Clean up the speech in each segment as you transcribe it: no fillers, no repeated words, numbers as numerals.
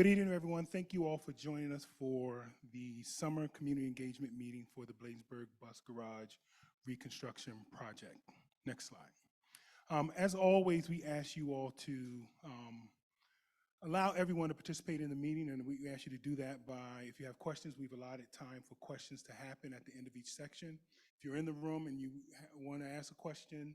Good evening, everyone. Thank you all for joining us for the summer community engagement meeting for the Bladensburg Bus Garage Reconstruction Project. Next slide. As always, we ask you all to allow everyone to participate in the meeting, and we ask you to do that by, if you have questions, we've allotted time for questions to happen at the end of each section. If you're in the room and you want to ask a question,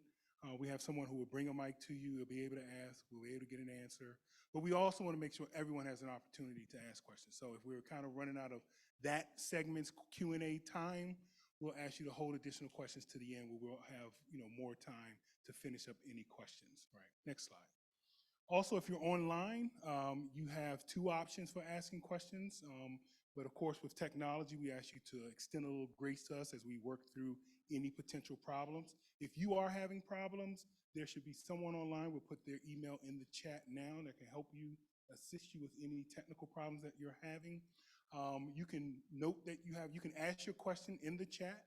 we have someone who will bring a mic to you. You'll be able to ask. We'll be able to get an answer. But we also want to make sure everyone has an opportunity to ask questions. So if we're kind of running out of that segment's Q&A time, we'll ask you to hold additional questions to the end where we'll have more time to finish up any questions. Right. Next slide. Also, if you're online, you have two options for asking questions. But of course, with technology, we ask you to extend a little grace to us as we work through any potential problems. If you are having problems, there should be someone online. We'll put their email in the chat now that can help you, assist you with any technical problems that you're having. You can note that you can ask your question in the chat,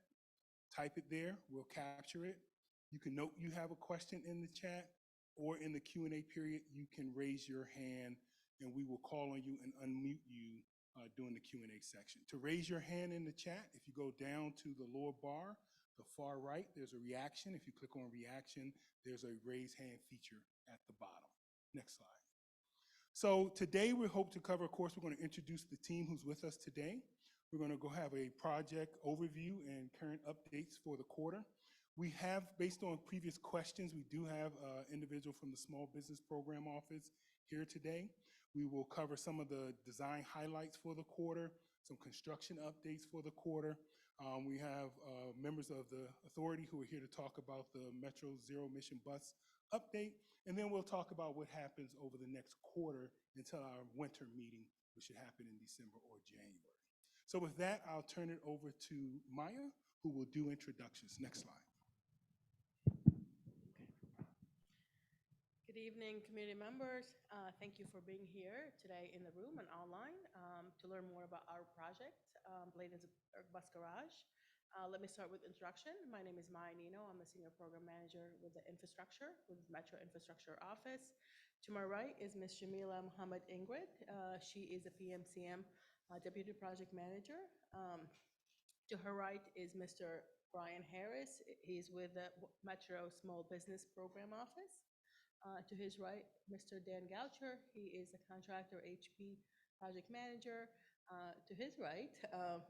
type it there, we'll capture it. You can note you have a question in the chat, or in the Q&A period, you can raise your hand and we will call on you and unmute you during the Q&A section. To raise your hand in the chat, if you go down to the lower bar, the far right, there's a reaction. If you click on reaction, there's a raise hand feature at the bottom. Next slide. So today we hope to cover, of course, we're going to introduce the team who's with us today. We're going to go have a project overview and current updates for the quarter. We have, based on previous questions, we do have an individual from the Small Business Program Office here today. We will cover some of the design highlights for the quarter, some construction updates for the quarter. We have members of the authority who are here to talk about the Metro Zero Emission Bus update, and then we'll talk about what happens over the next quarter until our winter meeting, which should happen in December or January. So with that, I'll turn it over to Maya, who will do introductions. Next slide. Good evening, community members. Thank you for being here today in the room and online to learn more about our project, Bladensburg Bus Garage. Let me start with introduction. My name is Maya Nino. I'm a senior program manager with the infrastructure, with Metro Infrastructure Office. To my right is Ms. Jamila Muhammad Ingrid. She is a PMCM deputy project manager. To her right is Mr. Brian Harris. He's with the Metro Small Business Program Office. To his right, Mr. Dan Goucher. He is a contractor HP project manager. To his right,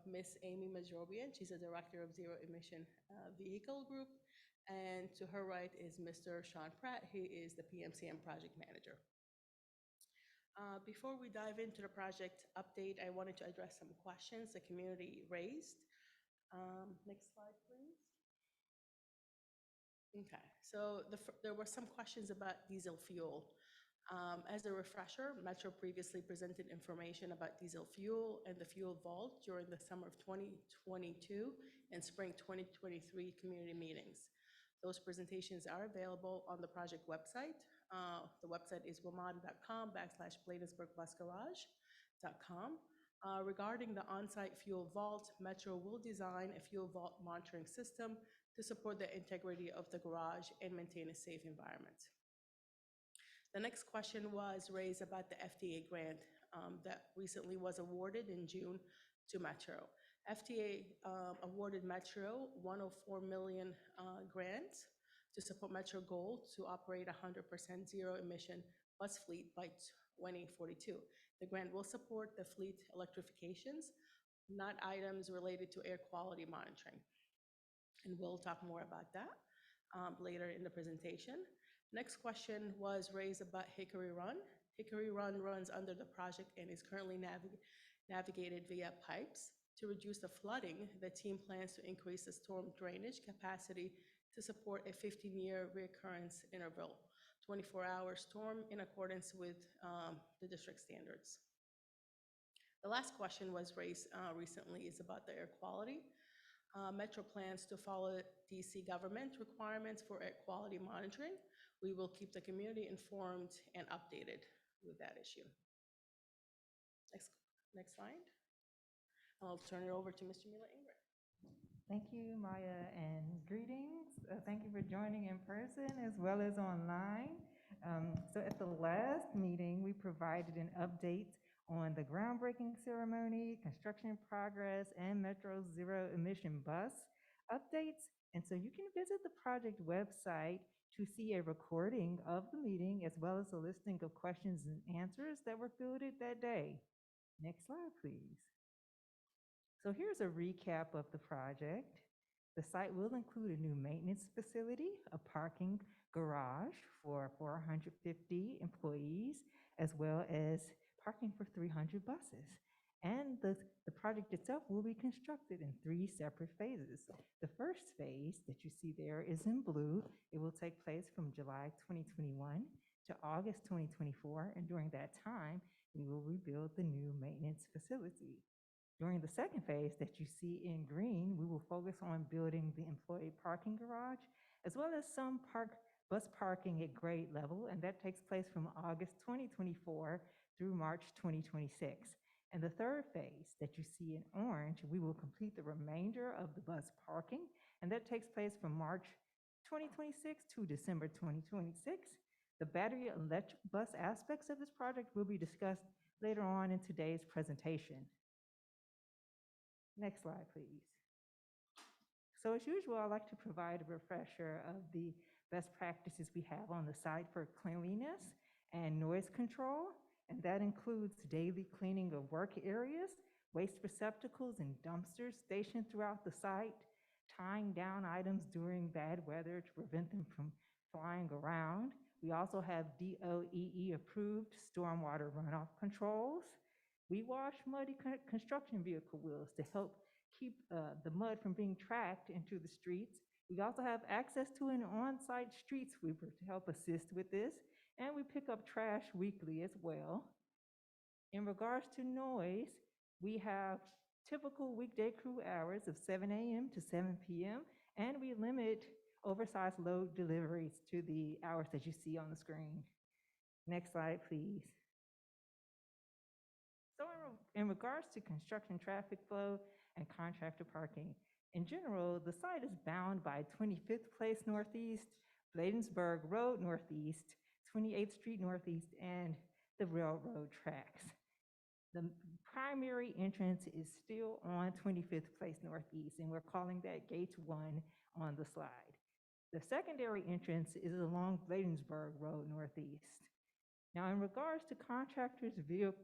Miss Amy Majrobian. She's a director of Zero Emission Vehicle Group. And to her right is Mr. Sean Pratt. He is the PMCM project manager. Before we dive into the project update, I wanted to address some questions the community raised. Next slide, please. Okay, so there were some questions about diesel fuel. As a refresher, Metro previously presented information about diesel fuel and the fuel vault during the summer of 2022 and spring 2023 community meetings. Those presentations are available on the project website. The website is wamada.com/bladensburgbusgarage.com. Regarding the on-site fuel vault, Metro will design a fuel vault monitoring system to support the integrity of the garage and maintain a safe environment. The next question was raised about the FTA grant that recently was awarded in June to Metro. FTA awarded Metro $104 million grant to support Metro goal to operate 100% zero emission bus fleet by 2042. The grant will support the fleet electrifications, not items related to air quality monitoring. And we'll talk more about that later in the presentation. Next question was raised about Hickory Run. Hickory Run runs under the project and is currently navigated via pipes. To reduce the flooding, the team plans to increase the storm drainage capacity to support a 15-year recurrence interval, 24-hour storm in accordance with the district standards. The last question was raised recently is about the air quality. Metro plans to follow DC government requirements for air quality monitoring. We will keep the community informed and updated with that issue. Next slide. I'll turn it over to Ms. Jamila Ingrid. Thank you, Maya, and greetings. Thank you for joining in person as well as online. So at the last meeting, we provided an update on the groundbreaking ceremony, construction progress, and Metro Zero emission bus updates. And so you can visit the project website to see a recording of the meeting as well as a listing of questions and answers that were fielded that day. Next slide, please. So here's a recap of the project. The site will include a new maintenance facility, a parking garage for 450 employees, as well as parking for 300 buses. And the project itself will be constructed in 3 separate phases. The first phase that you see there is in blue. It will take place from July 2021 to August 2024, and during that time, we will rebuild the new maintenance facility. During the second phase that you see in green, we will focus on building the employee parking garage, as well as some bus parking at grade level, and that takes place from August 2024 through March 2026. And the third phase that you see in orange, we will complete the remainder of the bus parking, and that takes place from March 2026 to December 2026. The battery electric bus aspects of this project will be discussed later on in today's presentation. Next slide, please. So as usual, I'd like to provide a refresher of the best practices we have on the site for cleanliness and noise control, and that includes daily cleaning of work areas, waste receptacles and dumpsters stationed throughout the site, tying down items during bad weather to prevent them from flying around. We also have DOEE approved stormwater runoff controls. We wash muddy construction vehicle wheels to help keep the mud from being tracked into the streets. We also have access to an on-site street sweeper to help assist with this, and we pick up trash weekly as well. In regards to noise, we have typical weekday crew hours of 7 a.m. to 7 p.m., and we limit oversized load deliveries to the hours that you see on the screen. Next slide, please. So in regards to construction traffic flow and contractor parking, in general, the site is bound by 25th Place Northeast, Bladensburg Road Northeast, 28th Street Northeast, and the railroad tracks. The primary entrance is still on 25th Place Northeast, and we're calling that Gate 1 on the slide. The secondary entrance is along Bladensburg Road Northeast. Now, in regards to contractors'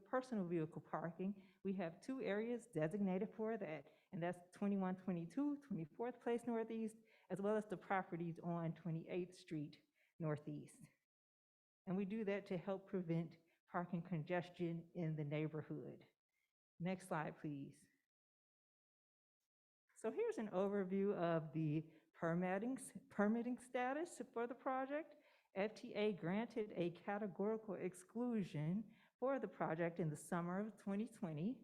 personal vehicle parking, we have 2 areas designated for that, and that's 2122, 24th Place Northeast, as well as the properties on 28th Street Northeast. And we do that to help prevent parking congestion in the neighborhood. Next slide, please. So here's an overview of the permitting status for the project. FTA granted a categorical exclusion for the project in the summer of 2020.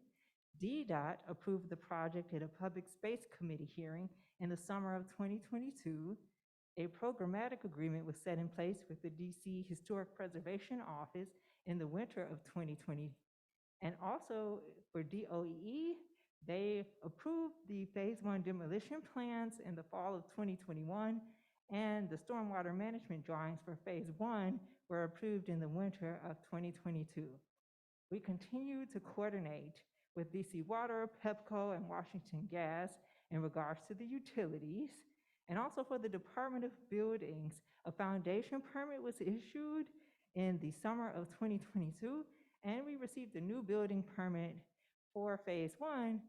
DDOT approved the project at a public space committee hearing in the summer of 2022. A programmatic agreement was set in place with the DC Historic Preservation Office in the winter of 2020. And also for DOEE, they approved the phase 1 demolition plans in the fall of 2021, and the stormwater management drawings for phase 1 were approved in the winter of 2022. We continue to coordinate with DC Water, PEPCO, and Washington Gas in regards to the utilities. And also for the Department of Buildings, a foundation permit was issued in the summer of 2022, and we received a new building permit for phase 1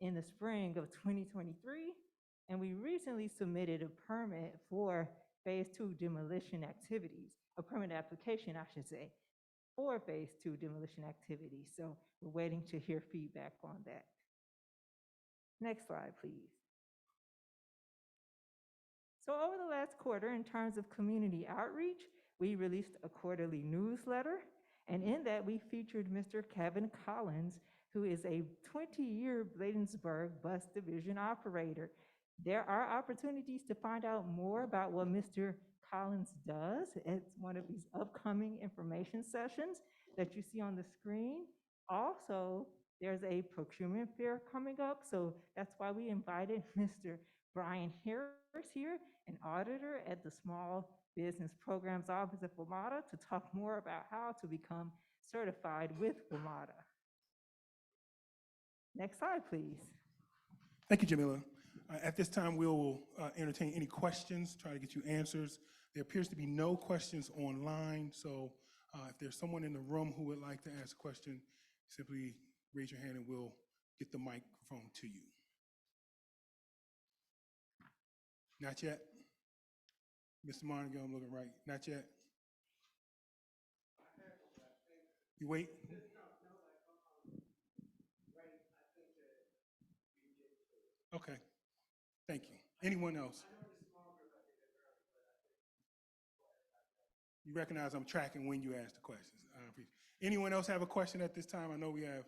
in the spring of 2023. And we recently submitted a permit for phase 2 demolition activities, a permit application, I should say, for phase 2 demolition activities. So we're waiting to hear feedback on that. Next slide, please. So over the last quarter, in terms of community outreach, we released a quarterly newsletter, and in that we featured Mr. Kevin Collins, who is a 20-year Bladensburg bus division operator. There are opportunities to find out more about what Mr. Collins does at one of these upcoming information sessions that you see on the screen. Also, there's a procurement fair coming up, so that's why we invited Mr. Brian Harris here, an auditor at the Small Business Programs Office of WMATA, to talk more about how to become certified with WMATA. Next slide, please. Thank you, Jamila. At this time, we'll entertain any questions, try to get you answers. There appears to be no questions online, so if there's someone in the room who would like to ask a question, simply raise your hand and we'll get the microphone to you. Not yet? Mr. Montague, I'm looking right. Not yet? You wait? Okay, thank you. Anyone else? You recognize I'm tracking when you ask the questions. Anyone else have a question at this time? I know we have,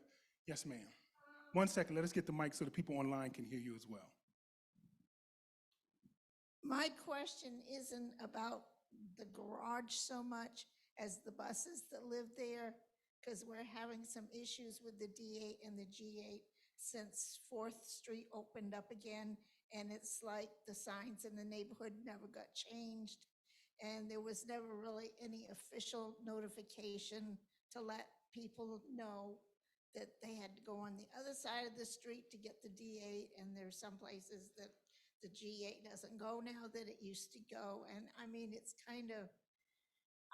yes, ma'am. 1 second, let us get the mic so the people online can hear you as well. My question isn't about the garage so much as the buses that live there, because we're having some issues with the D8 and the G8 since 4th Street opened up again, and it's like the signs in the neighborhood never got changed, and there was never really any official notification to let people know that they had to go on the other side of the street to get the D8, and there's some places that the G8 doesn't go now that it used to go. And I mean, it's kind of,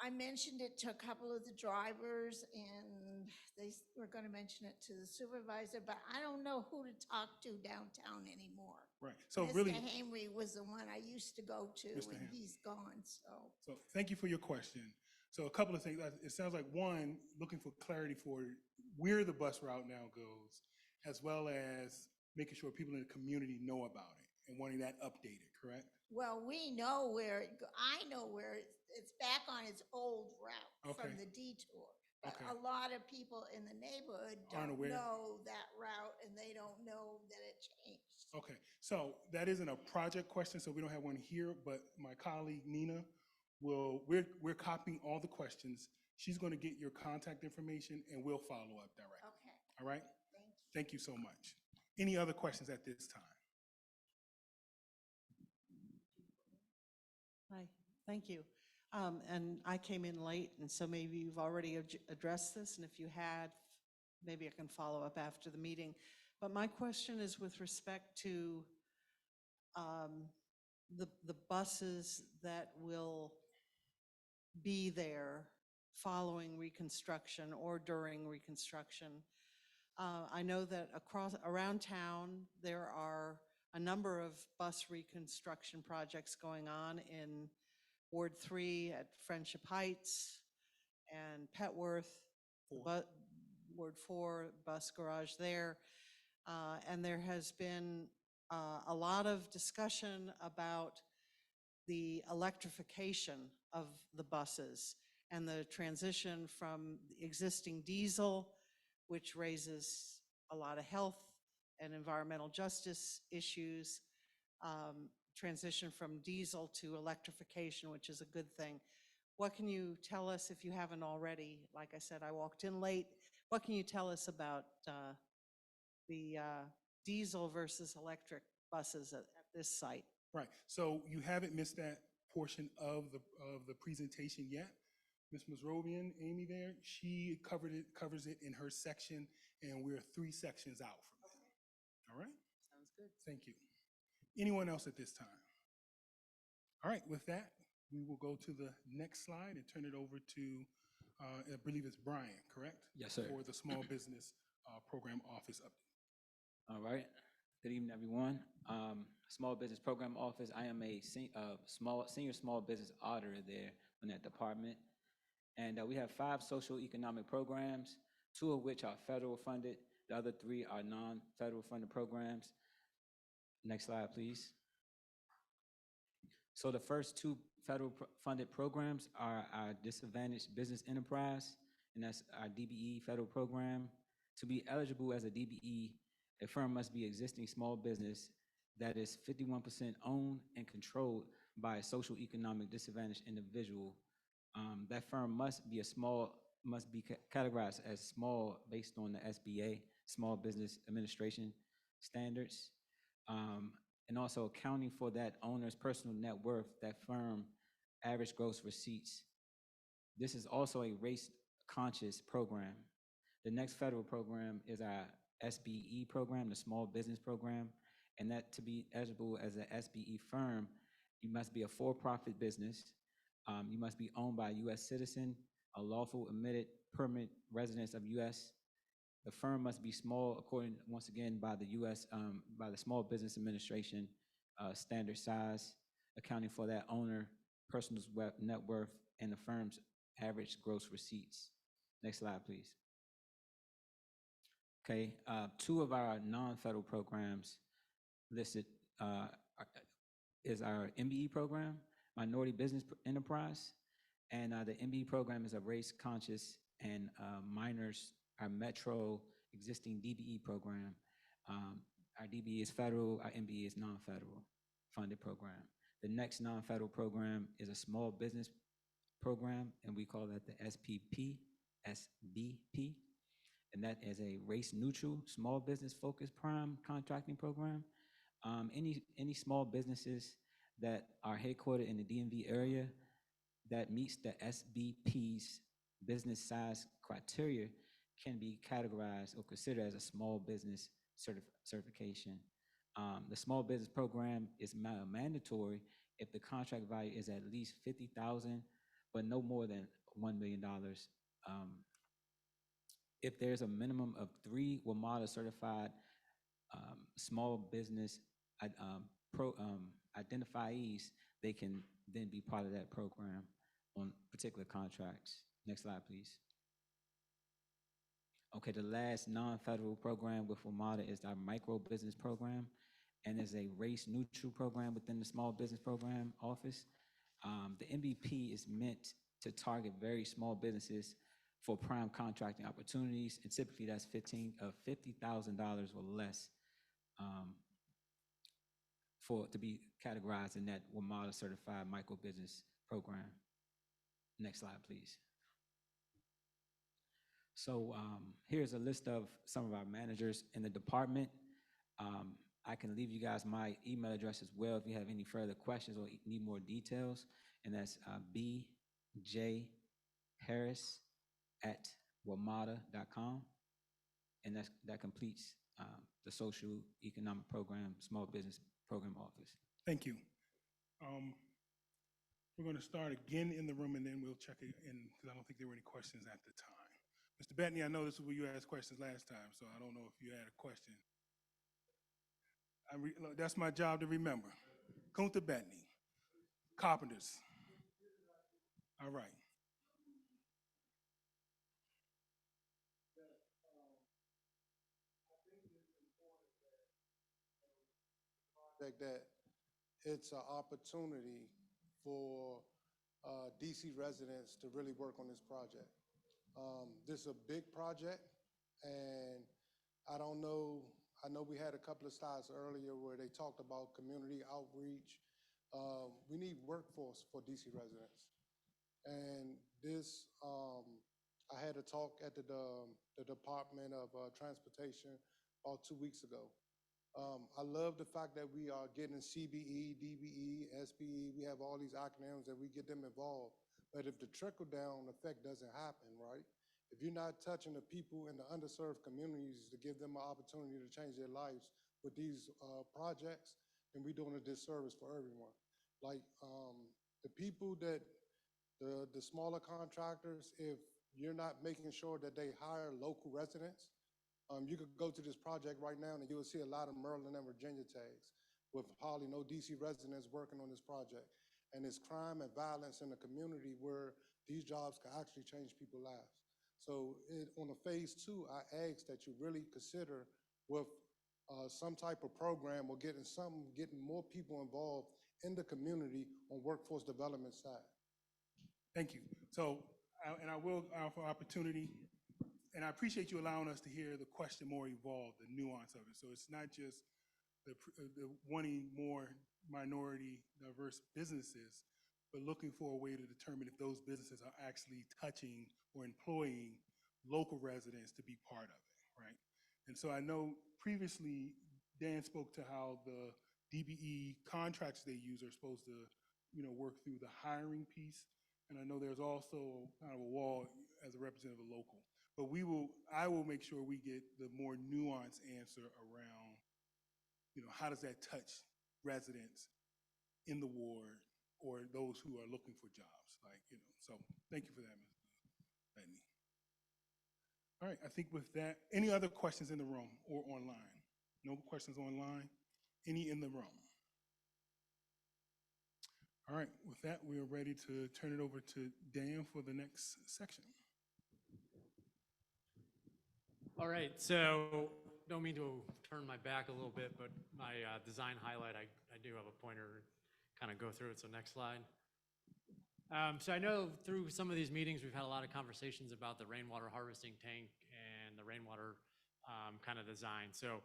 I mentioned it to a couple of the drivers and they were going to mention it to the supervisor, but I don't know who to talk to downtown anymore. Right, so Mr. really. Hamry was the one I used to go to Mr. and Ham. he's gone, so. So thank you for your question. So a couple of things. It sounds like one, looking for clarity for where the bus route now goes, as well as making sure people in the community know about it and wanting that updated, correct? Well, we know where, I know where it's back on its old route Okay. from the detour. But Okay. a lot of people in the neighborhood Aren't don't aware. know that route and they don't know that it changed. Okay, so that isn't a project question, so we don't have one here, but my colleague Nina we're copying all the questions. She's going to get your contact information and we'll follow up directly. Okay, All right? thank you. Thank you so much. Any other questions at this time? Hi, thank you. And I came in late, and so maybe you've already addressed this, and if you had, maybe I can follow up after the meeting. But my question is with respect to the buses that will be there following reconstruction or during reconstruction. I know that around town, there are a number of bus reconstruction projects going on in Ward 3 at Friendship Heights and Petworth, Ward 4 bus garage there. And there has been a lot of discussion about the electrification of the buses and the transition from existing diesel, which raises a lot of health and environmental justice issues, transition from diesel to electrification, which is a good thing. What can you tell us, if you haven't already? Like I said, I walked in late. What can you tell us about the diesel versus electric buses at this site? Right, so you haven't missed that portion of the presentation yet. Ms. Masrobian, Amy there, she covers it in her section, and we're 3 sections out from it. All right? Sounds good. Thank you. Anyone else at this time? All right, with that, we will go to the next slide and turn it over to, I believe it's Brian, correct? Yes, sir. For the Small Business Program Office update. All right. Good evening, everyone. Small Business Program Office. I am a senior small business auditor there in that department. And we have 5 social economic programs, 2 of which are federal funded. The other 3 are non-federal funded programs. Next slide, please. So the first 2 federal funded programs are our Disadvantaged Business Enterprise, and that's our DBE federal program. To be eligible as a DBE, a firm must be existing small business that is 51% owned and controlled by a social economic disadvantaged individual. That firm must be categorized as small based on the SBA, Small Business Administration standards, and also accounting for that owner's personal net worth, that firm average gross receipts. This is also a race-conscious program. The next federal program is our SBE program, the Small Business Program. And that to be eligible as an SBE firm, you must be a for-profit business. You must be owned by a U.S. citizen, a lawful admitted permanent residence of U.S. The firm must be small, according, once again, by the U.S., by the Small Business Administration standard size, accounting for that owner, personal net worth, and the firm's average gross receipts. Next slide, please. Okay, two of our non-federal programs listed is our MBE program, Minority Business Enterprise, and the MBE program is a race-conscious and minors, our Metro existing DBE program. Our DBE is federal, our MBE is non-federal funded program. The next non-federal program is a small business program, and we call that the SBP, and that is a race-neutral, small business-focused prime contracting program. Any small businesses that are headquartered in the DMV area that meets the SBP's business size criteria can be categorized or considered as a small business certification. The small business program is mandatory if the contract value is at least $50,000, but no more than $1 million. If there's a minimum of 3 WMATA certified small business identifiees, they can then be part of that program on particular contracts. Next slide, please. Okay, the last non-federal program with WMATA is our micro business program, and is a race-neutral program within the small business program office. The MBP is meant to target very small businesses for prime contracting opportunities, and typically that's $50,000 or less to be categorized in that WMATA certified micro business program. Next slide, please. So here's a list of some of our managers in the department. I can leave you guys my email address as well if you have any further questions or need more details, and that's bjharris@wamata.com, and that completes the social economic program, small business program office. Thank you. We're going to start again in the room, and then we'll check it in, because I don't think there were any questions at the time. Mr. Bettany, I know this is where you asked questions last time, so I don't know if you had a question. Look, that's my job to remember. Kunta Bettany, Carpenters. All right. That it's an opportunity for DC residents to really work on this project. This is a big project, and I know we had a couple of slides earlier where they talked about community outreach. We need workforce for DC residents. And this, I had a talk at the Department of Transportation about 2 weeks ago. I love the fact that we are getting CBE, DBE, SBE. We have all these acronyms and we get them involved. But if the trickle-down effect doesn't happen, right? If you're not touching the people in the underserved communities to give them an opportunity to change their lives with these projects, then we're doing a disservice for everyone. Like the people that, the smaller contractors, if you're not making sure that they hire local residents, you could go to this project right now and you will see a lot of Maryland and Virginia tags with hardly no DC residents working on this project. And it's crime and violence in the community where these jobs can actually change people's lives. So on a phase 2, I ask that you really consider with some type of program or getting more people involved in the community on workforce development side. Thank you. So, and I will offer opportunity. And I appreciate you allowing us to hear the question more evolved, the nuance of it. So it's not just the wanting more minority, diverse businesses, but looking for a way to determine if those businesses are actually touching or employing local residents to be part of it, right? And so I know previously Dan spoke to how the DBE contracts they use are supposed to, work through the hiring piece. And I know there's also kind of a wall as a representative of local. But I will make sure we get the more nuanced answer around, how does that touch residents in the ward or those who are looking for jobs? So thank you for that, Ms. Bettany. All right, I think with that, any other questions in the room or online? No questions online? Any in the room? All right, with that, we are ready to turn it over to Dan for the next section. All right, so don't mean to turn my back a little bit, but my design highlight, I do have a pointer, kind of go through it. So next slide. So I know through some of these meetings, we've had a lot of conversations about the rainwater harvesting tank and the rainwater kind of design. So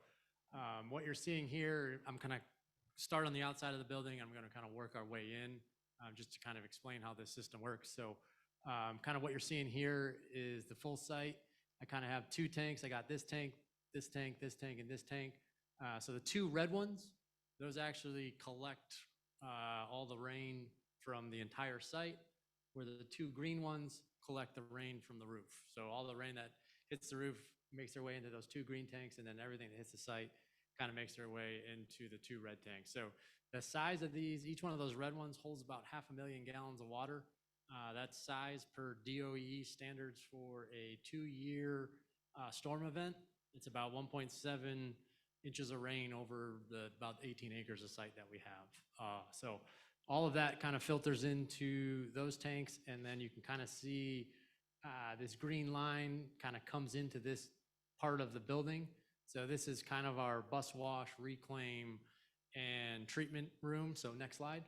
what you're seeing here, I'm going to start on the outside of the building. I'm going to kind of work our way in just to kind of explain how this system works. So kind of what you're seeing here is the full site. I kind of have two tanks. I got this tank, this tank, this tank, and this tank. So the two red ones, those actually collect all the rain from the entire site, where the two green ones collect the rain from the roof. So all the rain that hits the roof makes their way into those two green tanks, and then everything that hits the site kind of makes their way into the two red tanks. So the size of these, each one of those red ones holds about 500,000 gallons of water. That's size per DOE standards for a 2-year storm event. It's about 1.7 inches of rain over the about 18 acres of site that we have. So all of that kind of filters into those tanks, and then you can kind of see this green line kind of comes into this part of the building. So this is kind of our bus wash, reclaim, and treatment room. So next slide.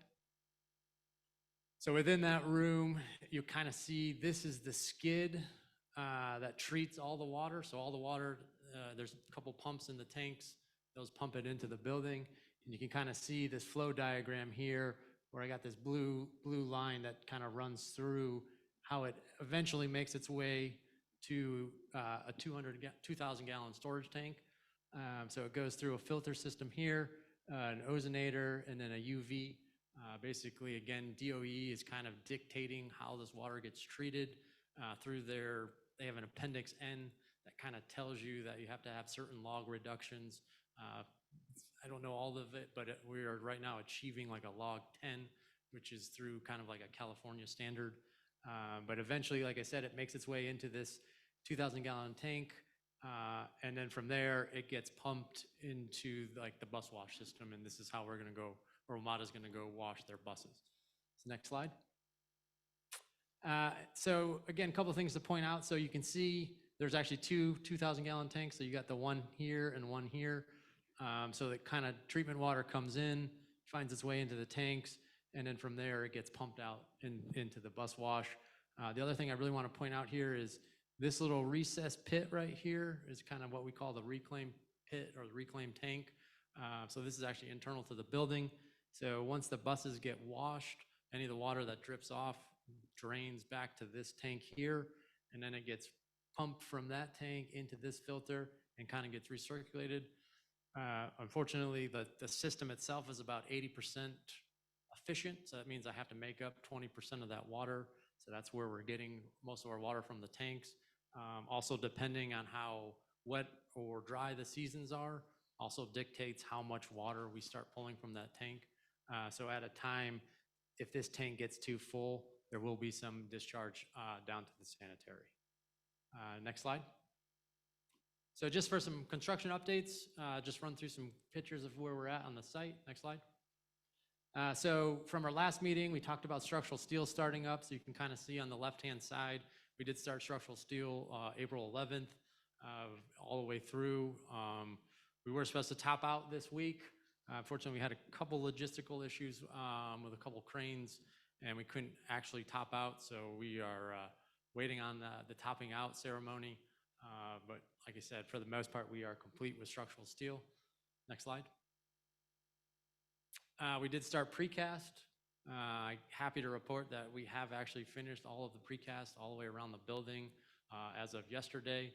So within that room, you kind of see this is the skid that treats all the water. So all the water, there's a couple pumps in the tanks. Those pump it into the building. And you can kind of see this flow diagram here where I got this blue line that kind of runs through how it eventually makes its way to a 2,000 gallon storage tank. So it goes through a filter system here, an ozonator, and then a UV. Basically, again, DOE is kind of dictating how this water gets treated through they have an Appendix N that kind of tells you that you have to have certain log reductions. I don't know all of it, but we are right now achieving like a log 10, which is through kind of like a California standard. But eventually, like I said, it makes its way into this 2,000 gallon tank. And then from there, it gets pumped into like the bus wash system. And this is how we're going to go, or WMATA's going to go wash their buses. So next slide. So again, a couple of things to point out. So you can see there's actually two 2,000 gallon tanks. So you got the one here and one here. So that kind of treatment water comes in, finds its way into the tanks, and then from there it gets pumped out into the bus wash. The other thing I really want to point out here is this little recessed pit right here is kind of what we call the reclaim pit or the reclaim tank. So this is actually internal to the building. So once the buses get washed, any of the water that drips off drains back to this tank here, and then it gets pumped from that tank into this filter and kind of gets recirculated. Unfortunately, the system itself is about 80% efficient, so that means I have to make up 20% of that water. So that's where we're getting most of our water from the tanks. Also, depending on how wet or dry the seasons are, also dictates how much water we start pulling from that tank. So at a time, if this tank gets too full, there will be some discharge down to the sanitary. Next slide. So just for some construction updates, just run through some pictures of where we're at on the site. Next slide. So from our last meeting, we talked about structural steel starting up. So you can kind of see on the left-hand side, we did start structural steel April 11th, all the way through. We were supposed to top out this week. Unfortunately, we had a couple logistical issues with a couple cranes, and we couldn't actually top out. So we are waiting on the topping out ceremony. But like I said, for the most part, we are complete with structural steel. Next slide. We did start precast. Happy to report that we have actually finished all of the precast all the way around the building as of yesterday.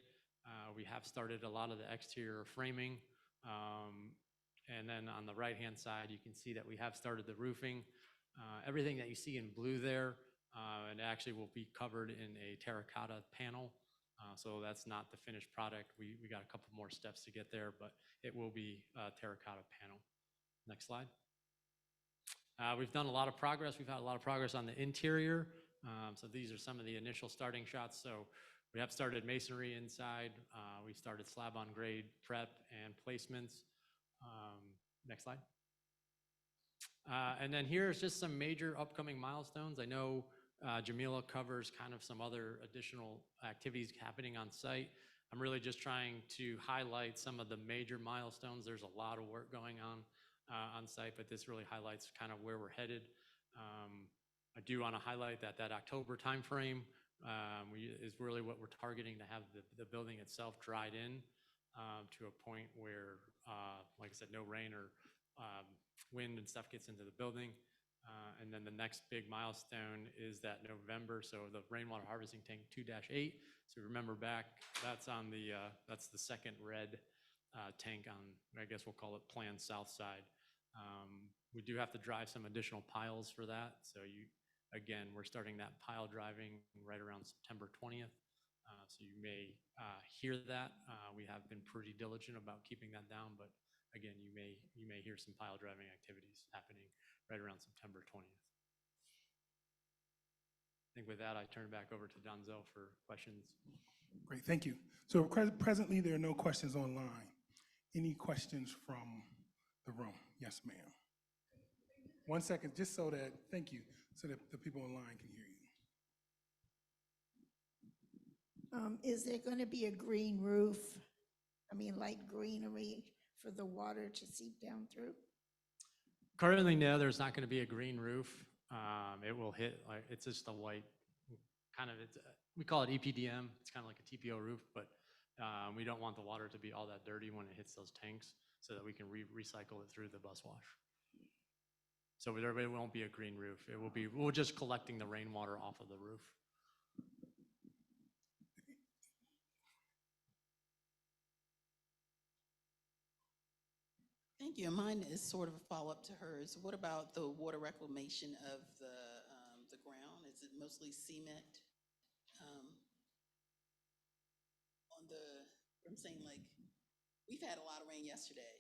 We have started a lot of the exterior framing. And then on the right-hand side, you can see that we have started the roofing. Everything that you see in blue there, and actually will be covered in a terracotta panel. So that's not the finished product. We got a couple more steps to get there, but it will be a terracotta panel. Next slide. We've done a lot of progress. We've had a lot of progress on the interior. So these are some of the initial starting shots. So we have started masonry inside. We started slab on grade prep and placements. Next slide. And then here's just some major upcoming milestones. I know Jamila covers kind of some other additional activities happening on site. I'm really just trying to highlight some of the major milestones. There's a lot of work going on site, but this really highlights kind of where we're headed. I do want to highlight that October timeframe is really what we're targeting, to have the building itself dried in to a point where, like I said, no rain or wind and stuff gets into the building. And then the next big milestone is that November, so the rainwater harvesting tank 2-8. So remember back, that's the second red tank on, I guess we'll call it plan south side. We do have to drive some additional piles for that. So again, we're starting that pile driving right around September 20th. So you may hear that. We have been pretty diligent about keeping that down, but again, you may hear some pile driving activities happening right around September 20th. I think with that, I turn it back over to Donzel for questions. Great, thank you. So presently, there are no questions online. Any questions from the room? Yes, ma'am. 1 second, just so that, thank you, so that the people online can hear you. Is there going to be a green roof? I mean, like greenery for the water to seep down through? Currently, no, there's not going to be a green roof. It will hit, like, it's just a white, kind of, we call it EPDM. It's kind of like a TPO roof, but we don't want the water to be all that dirty when it hits those tanks, so that we can recycle it through the bus wash. So there won't be a green roof. We're just collecting the rainwater off of the roof. Thank you. Mine is sort of a follow-up to hers. What about the water reclamation of the ground? Is it mostly cement? I'm saying, like, we've had a lot of rain yesterday,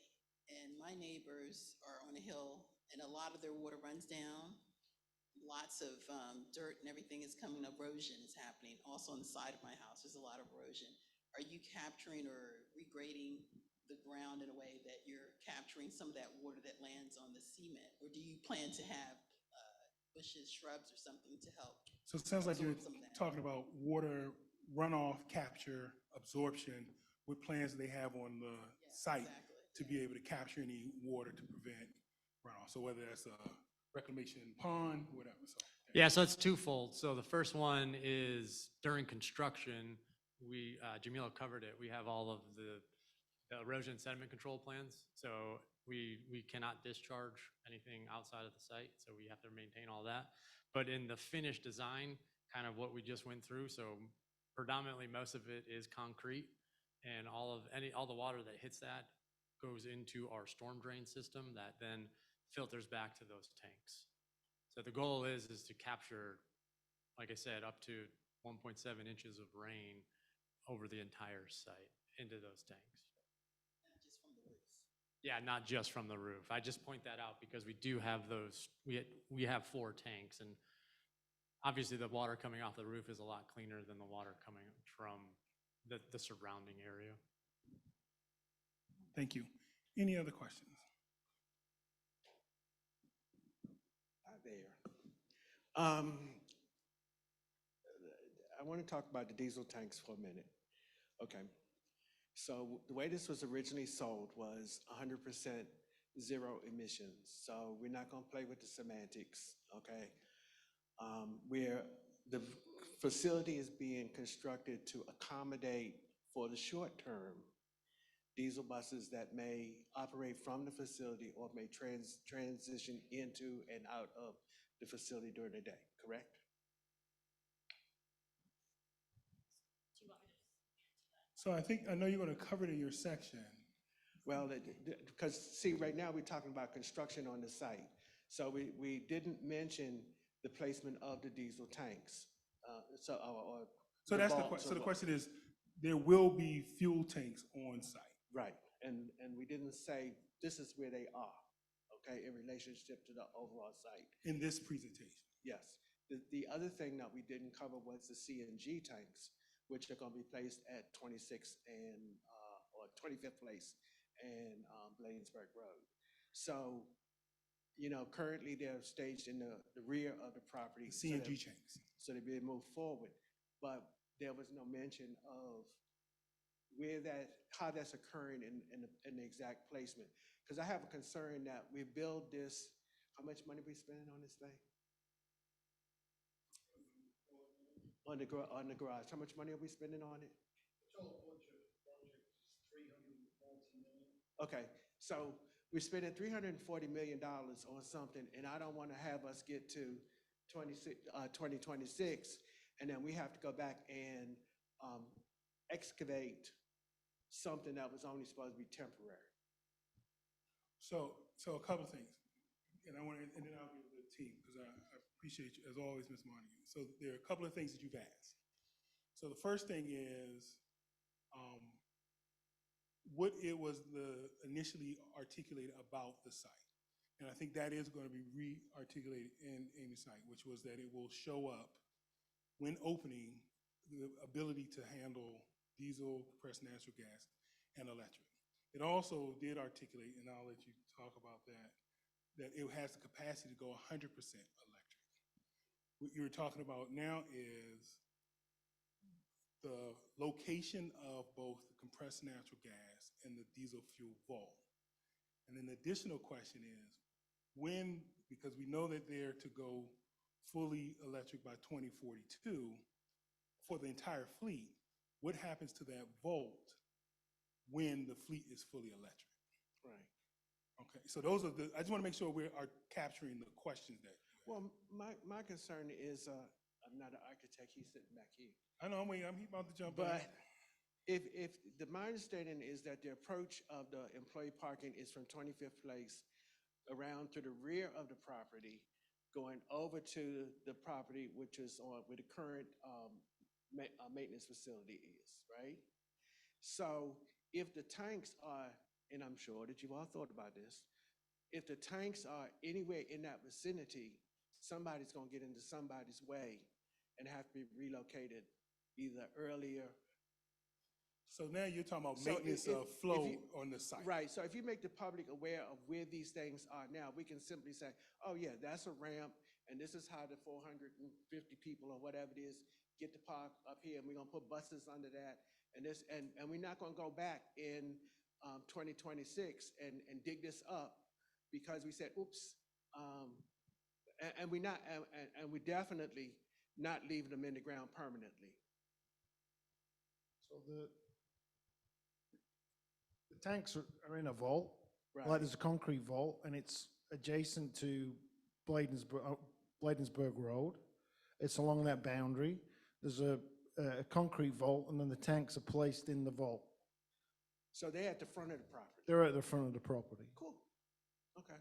and my neighbors are on a hill, and a lot of their water runs down. Lots of dirt and everything is coming. Erosion is happening. Also on the side of my house, there's a lot of erosion. Are you capturing or regrading the ground in a way that you're capturing some of that water that lands on the cement? Or do you plan to have bushes, shrubs, or something to help? So it sounds like you're absorb some of that? talking about water runoff, capture, absorption, what plans they have on the site Exactly. to be able to capture any water to prevent runoff. So whether that's a reclamation pond, whatever. So Yeah, so it's twofold. So the first one is during construction, Jamila covered it. We have all of the erosion sediment control plans. So we cannot discharge anything outside of the site. So we have to maintain all that. But in the finished design, kind of what we just went through, so predominantly most of it is concrete, and all the water that hits that goes into our storm drain system that then filters back to those tanks. So the goal is to capture, like I said, up to 1.7 inches of rain over the entire site into those tanks. Not just from the roof. Yeah, not just from the roof. I just point that out because we do have those, we have 4 tanks, and obviously the water coming off the roof is a lot cleaner than the water coming from the surrounding area. thank you. Any other questions? There. I want to talk about the diesel tanks for a minute. Okay. So the way this was originally sold was 100% zero emissions. So we're not going to play with the semantics, okay? Where the facility is being constructed to accommodate for the short term diesel buses that may operate from the facility or may transition into and out of the facility during the day, correct? So I know you're going to cover it in your section. Well, because see, right now we're talking about construction on the site. So we didn't mention the placement of the diesel tanks. So that's the question is, there will be fuel tanks on site. Right, and we didn't say this is where they are, okay, in relationship to the overall site. In this presentation. Yes. The other thing that we didn't cover was the CNG tanks, which are gonna be placed at 26th and, or 25th Place and Bladensburg Road. So, you know, currently they're staged in the rear of the property. The CNG tanks. So they're being moved forward. But there was no mention of where how that's occurring in the exact placement. Because I have a concern that we build this, how much money we spending on this thing? On the garage, how much money are we spending on it? Okay, so we're spending $340 million on something, and I don't want to have us get to 2026, and then we have to go back and excavate something that was only supposed to be temporary. So a couple of things, and and then I'll give it to the team, because I appreciate you, as always, Ms. Montague. So there are a couple of things that you've asked. So the first thing is, what it was initially articulated about the site. And I think that is going to be re-articulated in the site, which was that it will show up when opening the ability to handle diesel, compressed natural gas, and electric. It also did articulate, and I'll let you talk about that it has the capacity to go 100% electric. What you're talking about now is the location of both the compressed natural gas and the diesel fuel vault. And then the additional question is, when, because we know that they're to go fully electric by 2042 for the entire fleet, what happens to that vault when the fleet is fully electric? Right. Okay, so those are I just want to make sure we are capturing the questions that. Well, my concern is, I'm not an architect, he's sitting back here. I know, I'm about to jump But in. my understanding is that the approach of the employee parking is from 25th Place around to the rear of the property, going over to the property, which is where the current maintenance facility is, right? So if the tanks are, and I'm sure that you've all thought about this, if the tanks are anywhere in that vicinity, somebody's gonna get into somebody's way and have to be relocated either earlier. So now you're talking about So maintenance of flow on the site. Right, so if you make the public aware of where these things are now, we can simply say, oh yeah, that's a ramp, and this is how the 450 people or whatever it is get to park up here, and we're gonna put buses under that, and we're not gonna go back in 2026 and dig this up because we said, oops, and we're definitely not leaving them in the ground permanently. So the tanks are in a vault, Right. like there's a concrete vault, and it's adjacent to Bladensburg Road. It's along that boundary. There's a concrete vault, and then the tanks are placed in the vault. So they're at the front of the property. They're at the front of the property. Cool, okay.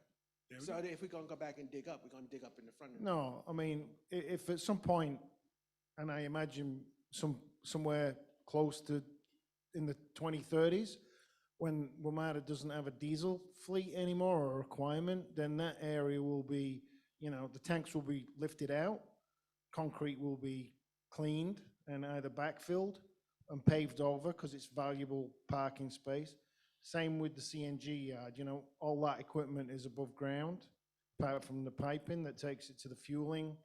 There we So go. if we're gonna go back and dig up, we're gonna dig up in the front of the. No, I mean, if at some point, and I imagine somewhere close to in the 2030s, when WMATA doesn't have a diesel fleet anymore or a requirement, then that area will be, the tanks will be lifted out, concrete will be cleaned and either backfilled and paved over because it's valuable parking space. Same with the CNG yard, all that equipment is above ground, apart from the piping that takes it to the fueling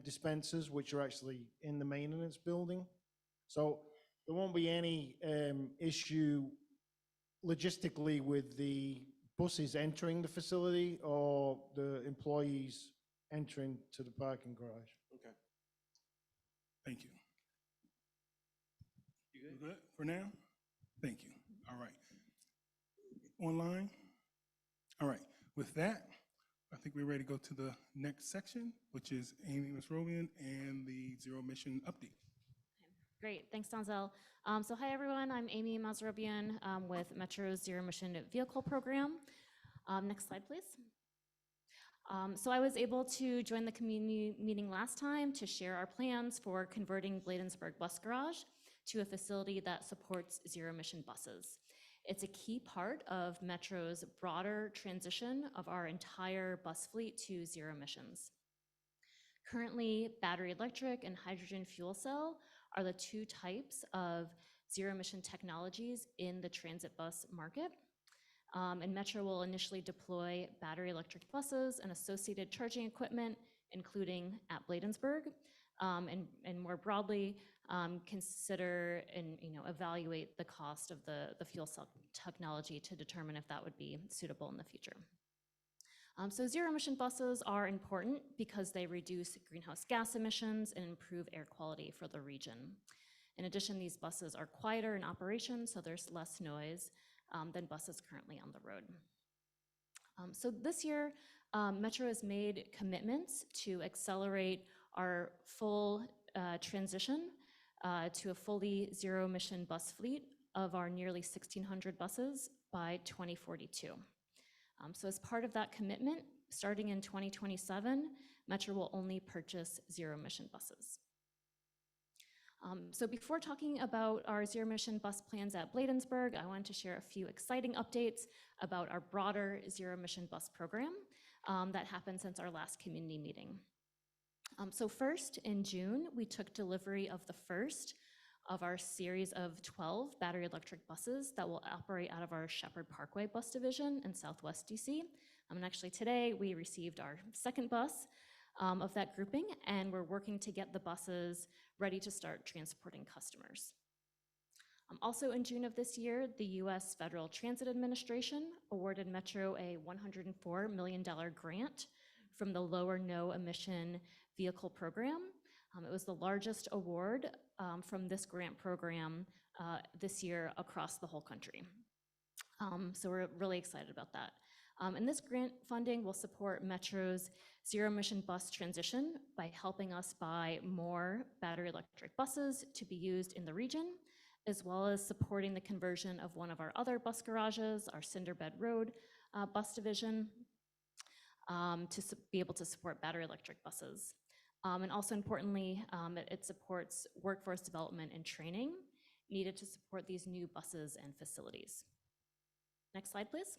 dispensers, which are actually in the maintenance building. So there won't be any issue logistically with the buses entering the facility or the employees entering to the parking garage. Okay. Thank you. You You good? good for now? Thank you. All right. Online? All right. With that, I think we're ready to go to the next section, which is Amy Masrobian and the zero emission update. Great, thanks, Donzel. So hi, everyone. I'm Amy Masrobian with Metro's Zero Emission Vehicle Program. Next slide, please. So I was able to join the community meeting last time to share our plans for converting Bladensburg Bus Garage to a facility that supports zero-emission buses. It's a key part of Metro's broader transition of our entire bus fleet to zero emissions. Currently, battery electric and hydrogen fuel cell are the two types of zero-emission technologies in the transit bus market. And Metro will initially deploy battery electric buses and associated charging equipment, including at Bladensburg, and more broadly, consider and evaluate the cost of the fuel cell technology to determine if that would be suitable in the future. So zero-emission buses are important because they reduce greenhouse gas emissions and improve air quality for the region. In addition, these buses are quieter in operation, so there's less noise than buses currently on the road. So this year, Metro has made commitments to accelerate our full transition to a fully zero-emission bus fleet of our nearly 1,600 buses by 2042. So as part of that commitment, starting in 2027, Metro will only purchase zero-emission buses. So before talking about our zero-emission bus plans at Bladensburg, I wanted to share a few exciting updates about our broader zero-emission bus program that happened since our last community meeting. So first, in June, we took delivery of the first of our series of 12 battery electric buses that will operate out of our Shepherd Parkway bus division in Southwest DC. And actually today, we received our second bus of that grouping, and we're working to get the buses ready to start transporting customers. Also in June of this year, the U.S. Federal Transit Administration awarded Metro a $104 million grant from the Lower No Emission Vehicle Program. It was the largest award from this grant program this year across the whole country. So we're really excited about that. And this grant funding will support Metro's zero-emission bus transition by helping us buy more battery electric buses to be used in the region, as well as supporting the conversion of one of our other bus garages, our Cinderbed Road bus division, to be able to support battery electric buses. And also importantly, it supports workforce development and training needed to support these new buses and facilities. Next slide, please.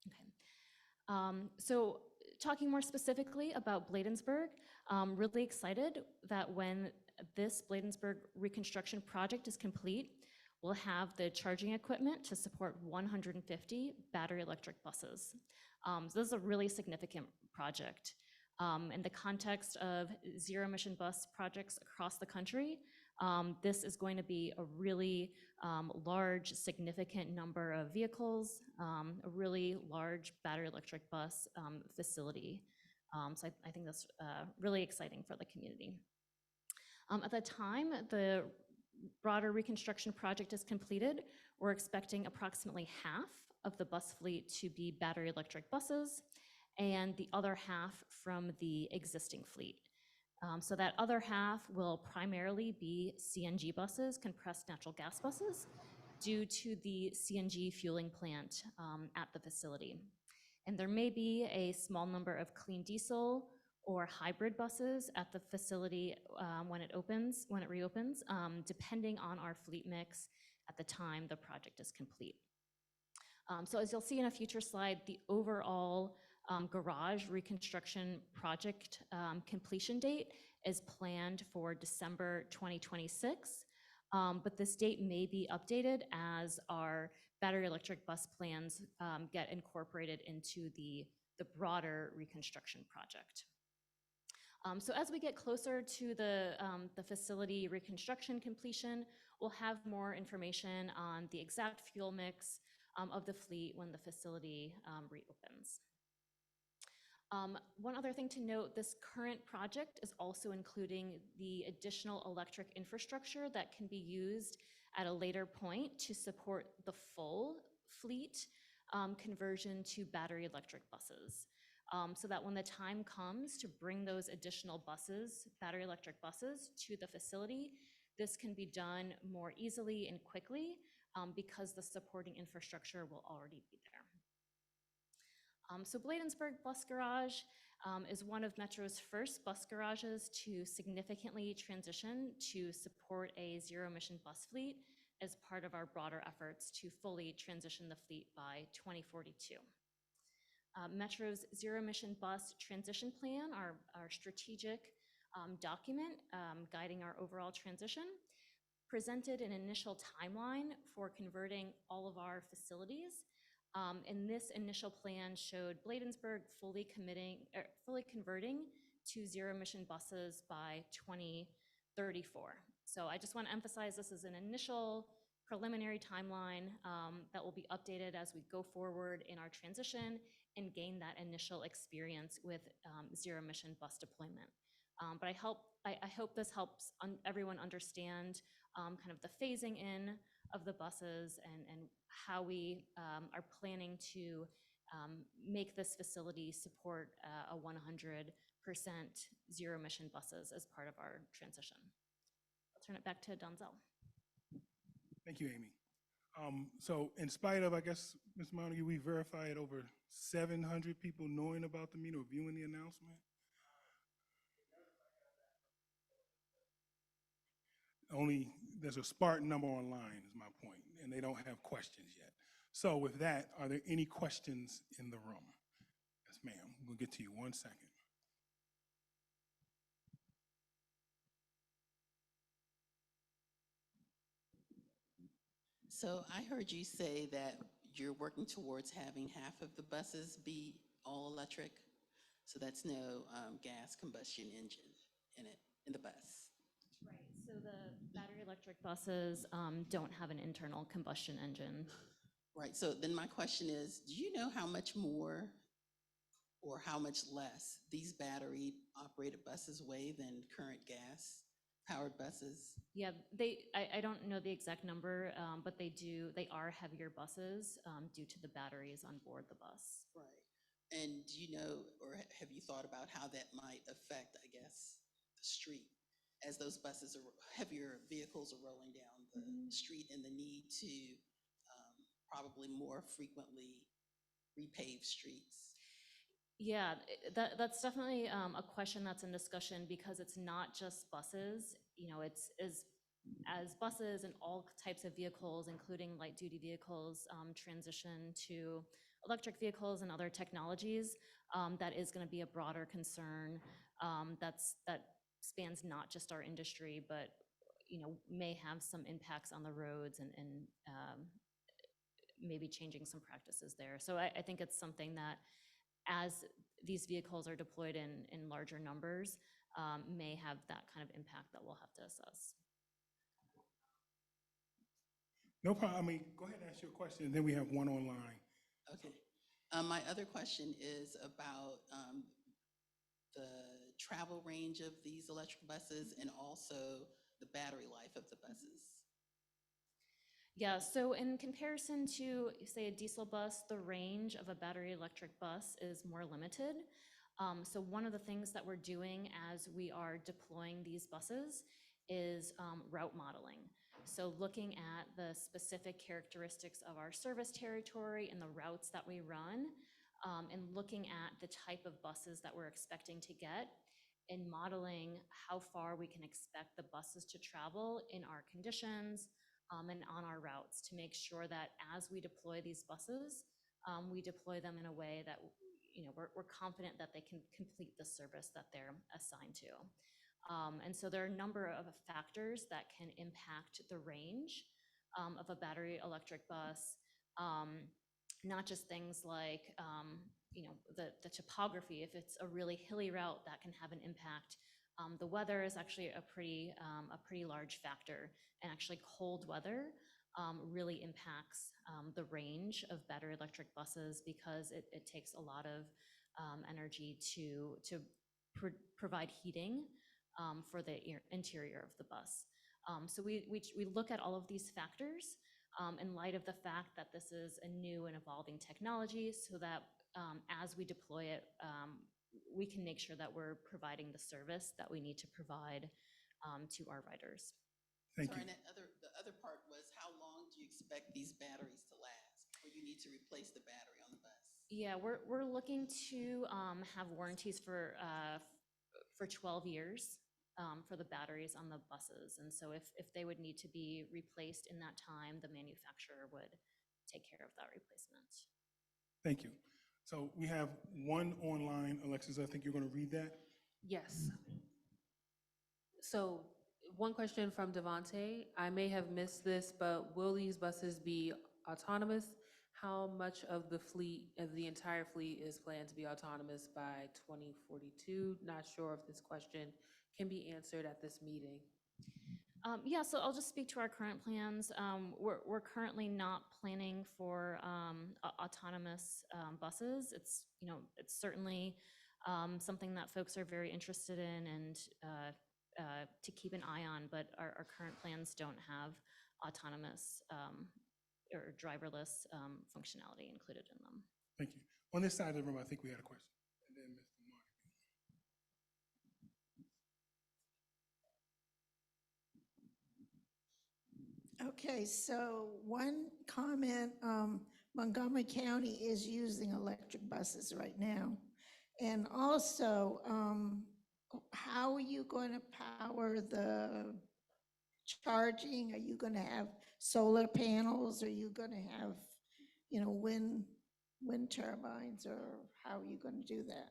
Okay. So talking more specifically about Bladensburg, really excited that when this Bladensburg reconstruction project is complete, we'll have the charging equipment to support 150 battery electric buses. So this is a really significant project. In the context of zero-emission bus projects across the country, this is going to be a really large, significant number of vehicles, a really large battery electric bus facility. So I think that's really exciting for the community. At the time the broader reconstruction project is completed, we're expecting approximately half of the bus fleet to be battery electric buses, and the other half from the existing fleet. So that other half will primarily be CNG buses, compressed natural gas buses, due to the CNG fueling plant at the facility. And there may be a small number of clean diesel or hybrid buses at the facility when it reopens, depending on our fleet mix at the time the project is complete. So as you'll see in a future slide, the overall garage reconstruction project completion date is planned for December 2026, but this date may be updated as our battery electric bus plans get incorporated into the broader reconstruction project. So as we get closer to the facility reconstruction completion, we'll have more information on the exact fuel mix of the fleet when the facility reopens. One other thing to note, this current project is also including the additional electric infrastructure that can be used at a later point to support the full fleet conversion to battery electric buses. So that when the time comes to bring those additional buses, battery electric buses, to the facility, this can be done more easily and quickly because the supporting infrastructure will already be there. So Bladensburg Bus Garage is one of Metro's first bus garages to significantly transition to support a zero-emission bus fleet as part of our broader efforts to fully transition the fleet by 2042. Metro's zero-emission bus transition plan, our strategic document guiding our overall transition, presented an initial timeline for converting all of our facilities. And this initial plan showed Bladensburg fully converting to zero-emission buses by 2034. So I just want to emphasize this is an initial preliminary timeline that will be updated as we go forward in our transition and gain that initial experience with zero-emission bus deployment. But I hope this helps everyone understand kind of the phasing in of the buses and how we are planning to make this facility support a 100% zero-emission buses as part of our transition. I'll turn it back to Donzel. Thank you, Amy. So in spite of, I guess, Ms. Montague, we verified over 700 people knowing about the meeting or viewing the announcement. Only, there's a Spartan number online is my point, and they don't have questions yet. So with that, are there any questions in the room? Yes, ma'am. We'll get to you 1 second. So I heard you say that you're working towards having half of the buses be all electric. So that's no gas combustion engine in the bus. Right, so the battery electric buses don't have an internal combustion engine. Right, so then my question is, do you know how much more or how much less these battery operated buses weigh than current gas powered buses? Yeah, I don't know the exact number, but they are heavier buses due to the batteries on board the bus. Right. And do you know, or have you thought about how that might affect, I guess, the street as those buses are heavier vehicles are rolling down the street and the need to probably more frequently repave streets? Yeah, that's definitely a question that's in discussion because it's not just buses. You know, it's as buses and all types of vehicles, including light duty vehicles, transition to electric vehicles and other technologies, that is going to be a broader concern that spans not just our industry, but may have some impacts on the roads and maybe changing some practices there. So I think it's something that, as these vehicles are deployed in larger numbers, may have that kind of impact that we'll have to assess. No problem. I mean, go ahead and ask your question, and then we have one online. Okay. My other question is about the travel range of these electric buses and also the battery life of the buses. Yeah, so in comparison to, say, a diesel bus, the range of a battery electric bus is more limited. So one of the things that we're doing as we are deploying these buses is route modeling. So looking at the specific characteristics of our service territory and the routes that we run, and looking at the type of buses that we're expecting to get, and modeling how far we can expect the buses to travel in our conditions, and on our routes, to make sure that as we deploy these buses, we deploy them in a way that we're confident that they can complete the service that they're assigned to. And so there are a number of factors that can impact the range of a battery electric bus, not just things like the topography. If it's a really hilly route, that can have an impact. The weather is actually a pretty large factor, and actually cold weather really impacts the range of battery electric buses because it takes a lot of energy to provide heating for the interior of the bus. So we look at all of these factors in light of the fact that this is a new and evolving technology, so that as we deploy it, we can make sure that we're providing the service that we need to provide to our riders. Thank Sorry, you. and the other part was, how long do you expect these batteries to last before you need to replace the battery on the bus? Yeah, we're looking to have warranties for 12 years for the batteries on the buses. And so if they would need to be replaced in that time, the manufacturer would take care of that replacement. Thank you. So we have one online. Alexis, I think you're going to read that. Yes. So one question from Devonte. I may have missed this, but will these buses be autonomous? How much of the fleet, of the entire fleet is planned to be autonomous by 2042? Not sure if this question can be answered at this meeting. Yeah, so I'll just speak to our current plans. We're currently not planning for autonomous buses. It's, you know, it's certainly something that folks are very interested in and to keep an eye on, but our current plans don't have autonomous or driverless functionality included in them. Thank you. On this side of the room, I think we had a question. And then Mr. Martin. Okay, so one comment, Montgomery County is using electric buses right now. And also, how are you going to power the charging? Are you going to have solar panels? Are you going to have, you know, wind turbines, or how are you going to do that?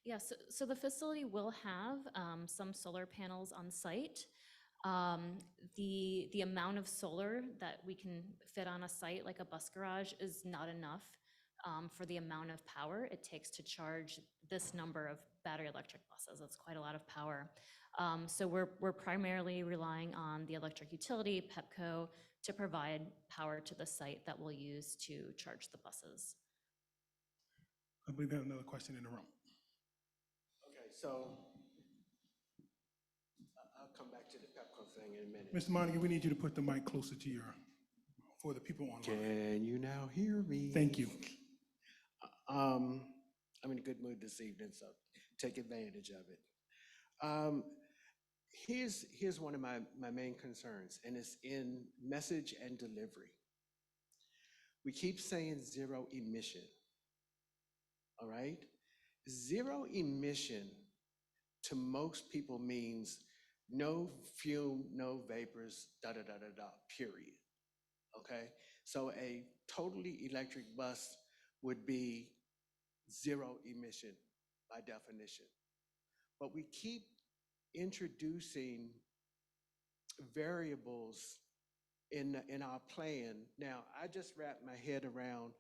Yeah, so the facility will have some solar panels on site. The amount of solar that we can fit on a site like a bus garage is not enough for the amount of power it takes to charge this number of battery electric buses. That's quite a lot of power. So we're primarily relying on the electric utility, PEPCO, to provide power to the site that we'll use to charge the buses. I believe we have another question in the room. Okay, so I'll come back to the PEPCO thing in a minute. Mr. Montague, we need you to put the mic closer to for the people online. Can you now hear me? Thank you. I'm in a good mood this evening, so take advantage of it. Here's one of my main concerns, and it's in message and delivery. We keep saying zero emission, all right? Zero emission to most people means no fume, no vapors, da-da-da-da-da, period, okay? So a totally electric bus would be zero emission by definition. But we keep introducing variables in our plan. Now, I just wrapped my head around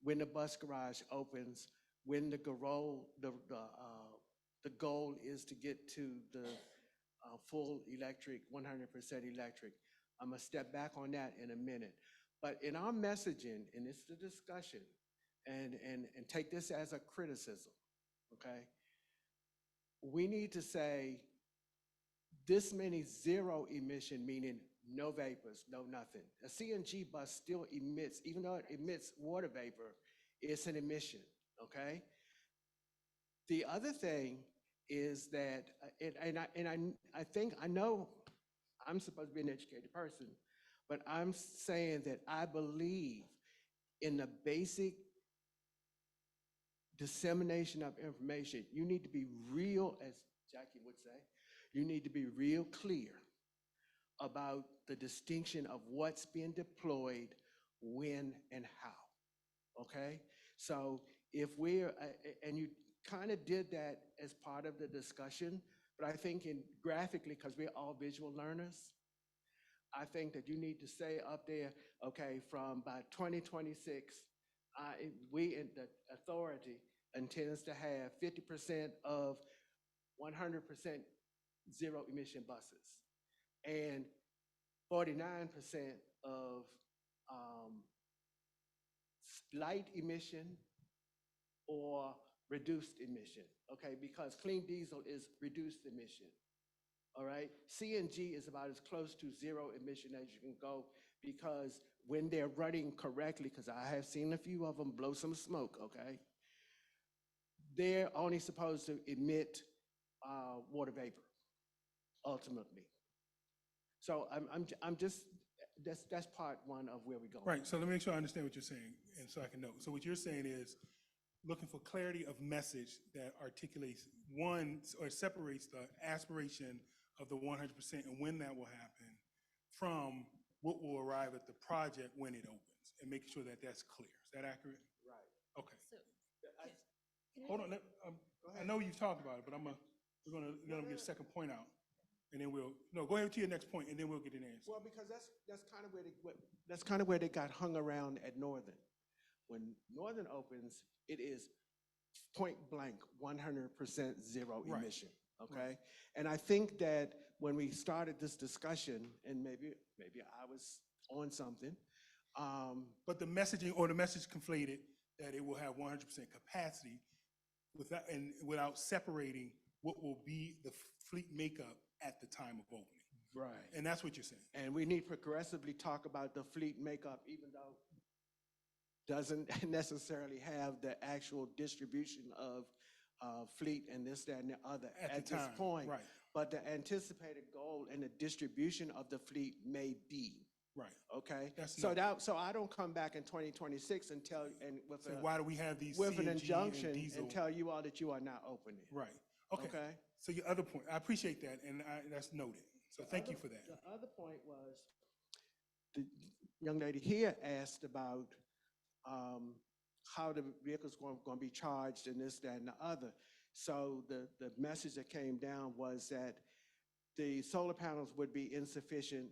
when the bus garage opens, when the goal is to get to the full electric, 100% electric. I'm gonna step back on that in a minute. But in our messaging, and it's the discussion, and take this as a criticism, okay? We need to say this many zero emission, meaning no vapors, no nothing. A CNG bus still emits, even though it emits water vapor, it's an emission, okay? The other thing is that, I think, I know I'm supposed to be an educated person, but I'm saying that I believe in the basic dissemination of information. You need to be real, as Jackie would say, you need to be real clear about the distinction of what's being deployed, when and how, okay? So if we're, and you kind of did that as part of the discussion, but I think graphically, because we're all visual learners, I think that you need to say up there, okay, from by 2026, we in the authority intends to have 50% of 100% zero emission buses and 49% of light emission or reduced emission, okay? Because clean diesel is reduced emission, all right? CNG is about as close to zero emission as you can go, because when they're running correctly, because I have seen a few of them blow some smoke, okay? They're only supposed to emit water vapor, ultimately. So I'm just, that's part one of where we go. Right, so let me make sure I understand what you're saying, and so I can know. So what you're saying is, looking for clarity of message that articulates one, or separates the aspiration of the 100% and when that will happen from what will arrive at the project when it opens, and making sure that that's clear. Is that accurate? Right. Okay. I- Hold on, Go I ahead. know you've talked about it, but we're gonna get a second point out. And then no, go ahead to your next point, and then we'll get an answer. Well, because that's kind of where they got hung around at Northern. When Northern opens, it is point blank, 100% zero Right. emission, okay? And I think that when we started this discussion, and maybe I was on something, But the messaging, or the message conflated that it will have 100% capacity without separating what will be the fleet makeup at the time of opening. right. And that's what you're saying. And we need to progressively talk about the fleet makeup, even though doesn't necessarily have the actual distribution of fleet and this, that, and the other At the this time, point. right. But the anticipated goal and the distribution of the fleet may be, Right. okay? That's So I don't come back in 2026 and tell, and with So why do we have these with an CNG injunction and diesel? and tell you all that you are not opening. Right. Okay. Okay. So your other point, I appreciate that, and that's noted. So thank you for that. The other point was, the young lady here asked about how the vehicle's going to be charged and this, that, and the other. So the message that came down was that the solar panels would be insufficient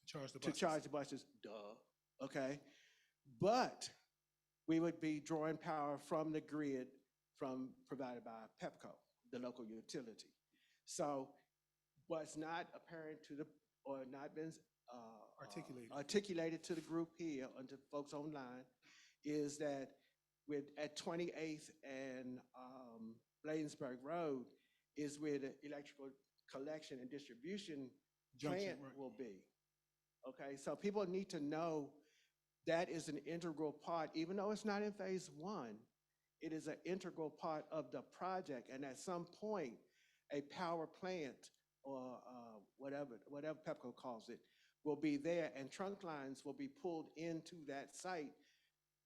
Charge the to buses. charge the buses, duh, okay? But we would be drawing power from the grid provided by PEPCO, the local utility. So what's not apparent or not been articulated to the group here, and to folks online, is that at 28th and Bladensburg Road is where the electrical collection and distribution Junction, plant right. will be. Okay, so people need to know that is an integral part, even though it's not in phase one, it is an integral part of the project. And at some point, a power plant or whatever PEPCO calls it, will be there, and trunk lines will be pulled into that site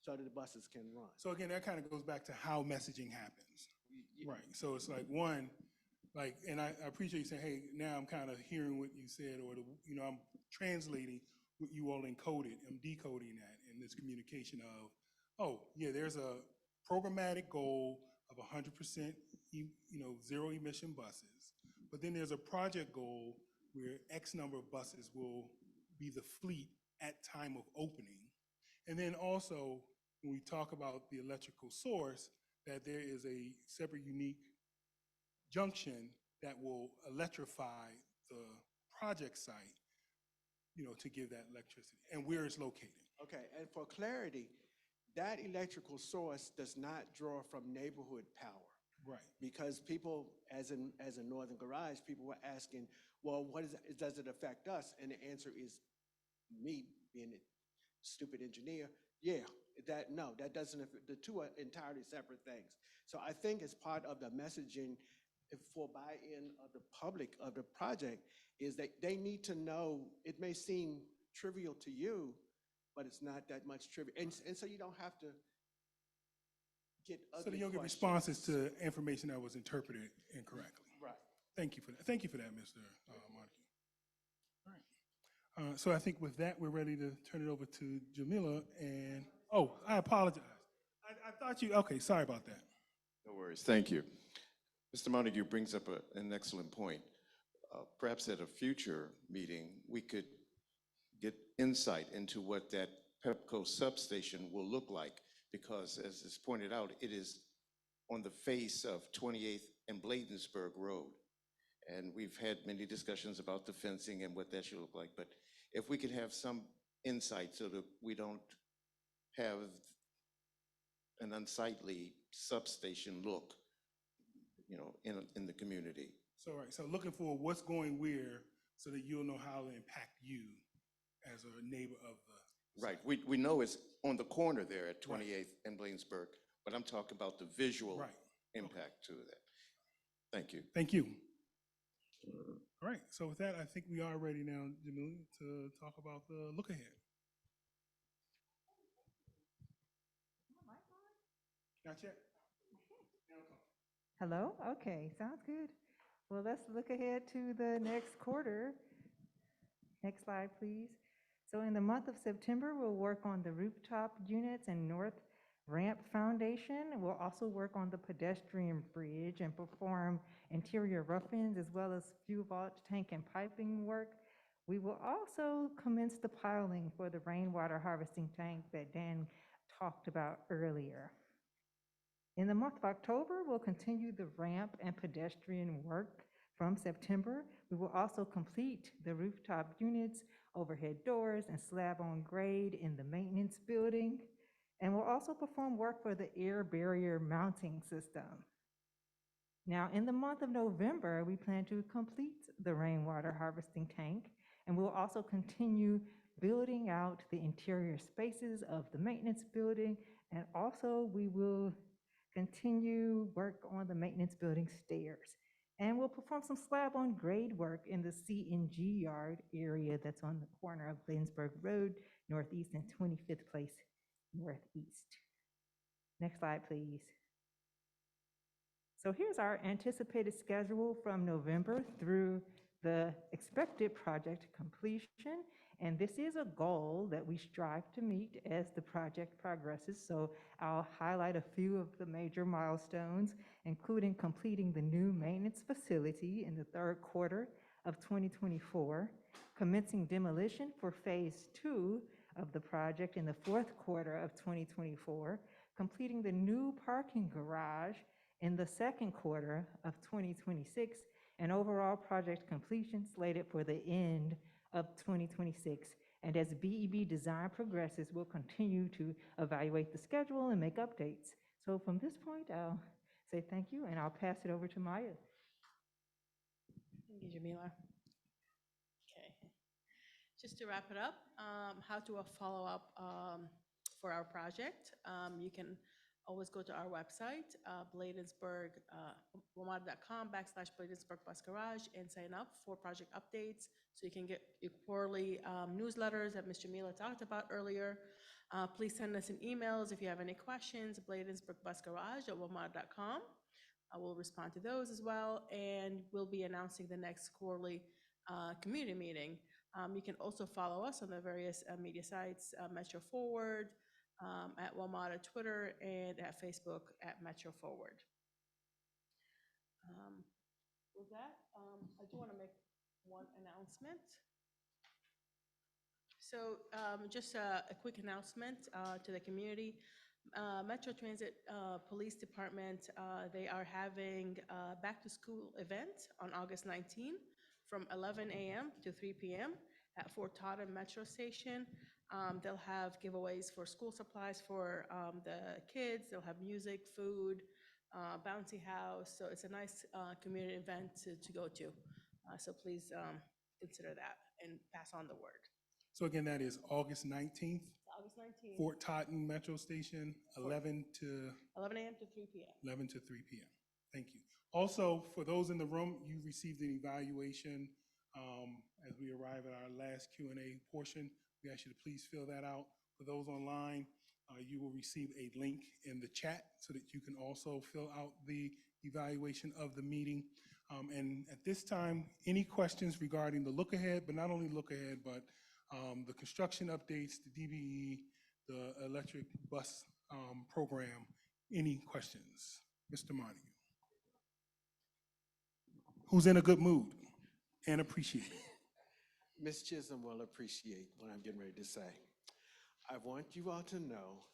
so that the buses can run. So again, that kind of goes back to how messaging happens. Right. So it's like one, and I appreciate you saying, hey, now I'm kind of hearing what you said, or I'm translating what you all encoded. I'm decoding that in this communication of, oh, yeah, there's a programmatic goal of 100%, zero emission buses. But then there's a project goal where X number of buses will be the fleet at time of opening. And then also, when we talk about the electrical source, that there is a separate unique junction that will electrify the project site, to give that electricity, and where it's located. Okay, and for clarity, that electrical source does not draw from neighborhood power. Right. Because people, as in Northern Garage, people were asking, well, does it affect us? And the answer is, me being a stupid engineer, no, that doesn't, the two are entirely separate things. So I think as part of the messaging for buy-in of the public of the project is that they need to know, it may seem trivial to you, but it's not that much trivial. And so you don't have to get ugly So that you'll get questions. responses to information that was interpreted incorrectly. Right. Thank you for that. Thank you for that, Mr. Montague. All right. So I think with that, we're ready to turn it over to Jamila. And, I apologize. I thought okay, sorry about that. No worries, thank you. Mr. Montague brings up an excellent point. Perhaps at a future meeting, we could get insight into what that PEPCO substation will look like, because as is pointed out, it is on the face of 28th and Bladensburg Road. And we've had many discussions about the fencing and what that should look like, but if we could have some insight so that we don't have an unsightly substation look, in the community. So, right, so looking for what's going where so that you'll know how to impact you as a neighbor of the Right, we know it's on the corner there at 28th and Bladensburg, but I'm talking about the visual impact to that. Thank you. Thank you. All right, so with that, I think we are ready now, Jamila, to talk about the look ahead. Not yet? Hello? Okay, sounds good. Well, let's look ahead to the next quarter. Next slide, please. So in the month of September, we'll work on the rooftop units and north ramp foundation. We'll also work on the pedestrian bridge and perform interior rough-ins as well as fuel vault tank and piping work. We will also commence the piling for the rainwater harvesting tank that Dan talked about earlier. In the month of October, we'll continue the ramp and pedestrian work. From September, we will also complete the rooftop units, overhead doors, and slab on grade in the maintenance building. And we'll also perform work for the air barrier mounting system. Now, in the month of November, we plan to complete the rainwater harvesting tank, and we'll also continue building out the interior spaces of the maintenance building, and also we will continue work on the maintenance building stairs. And we'll perform some slab on grade work in the C&G yard area that's on the corner of Bladensburg Road Northeast and 25th Place Northeast. Next slide, please. So here's our anticipated schedule from November through the expected project completion. And this is a goal that we strive to meet as the project progresses. So I'll highlight a few of the major milestones, including completing the new maintenance facility in the third quarter of 2024, commencing demolition for phase 2 of the project in the fourth quarter of 2024, completing the new parking garage in the second quarter of 2026, and overall project completion slated for the end of 2026. And as BEB design progresses, we'll continue to evaluate the schedule and make updates. So from this point, I'll say thank you, and I'll pass it over to Maya. Thank you, Jamila. Okay. Just to wrap it up, how to follow up for our project. You can always go to our website, Bladensburg, walmart.com/Bladensburg Bus Garage, and sign up for project updates so you can get your quarterly newsletters that Ms. Jamila talked about earlier. Please send us an emails if you have any questions, bladensburgbusgarage@walmart.com. I will respond to those as well, and we'll be announcing the next quarterly community meeting. You can also follow us on the various media sites, Metro Forward, at Walmart at Twitter, and at Facebook at Metro Forward. With that, I do want to make one announcement. So just a quick announcement to the community. Metro Transit Police Department, they are having a back to school event on August 19 from 11 a.m. to 3 p.m. at Fort Totten Metro Station. They'll have giveaways for school supplies for the kids. They'll have music, food, bouncy house. So it's a nice community event to go to. So please consider that and pass on the word. So again, that is August 19th, August 19th, Fort Totten Metro Station, 11 a.m. to 3 p.m. 11 to 3 p.m. Thank you. Also, for those in the room, you received an evaluation as we arrive at our last Q&A portion. We ask you to please fill that out. For those online, you will receive a link in the chat so that you can also fill out the evaluation of the meeting. And at this time, any questions regarding the look ahead, but not only look ahead, but the construction updates, the DBE, the electric bus program, any questions? Mr. Montague. Who's in a good mood and appreciate it? Ms. Chisholm will appreciate what I'm getting ready to say. I want you all to know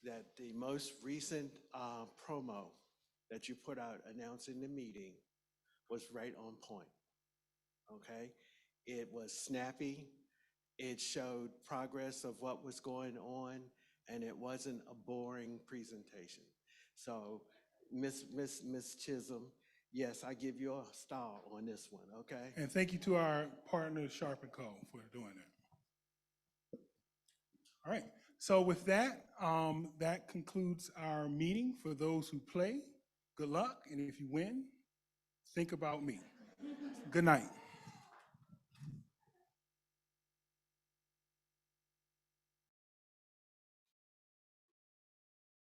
that the most recent promo that you put out announcing the meeting was right on point, okay? It was snappy, it showed progress of what was going on, and it wasn't a boring presentation. So, Ms. Chisholm, yes, I give you a star on this one, okay? And thank you to our partner, Sharp & Co., for doing that. All right, so with that, that concludes our meeting. For those who play, good luck, and if you win, think about me. Good night.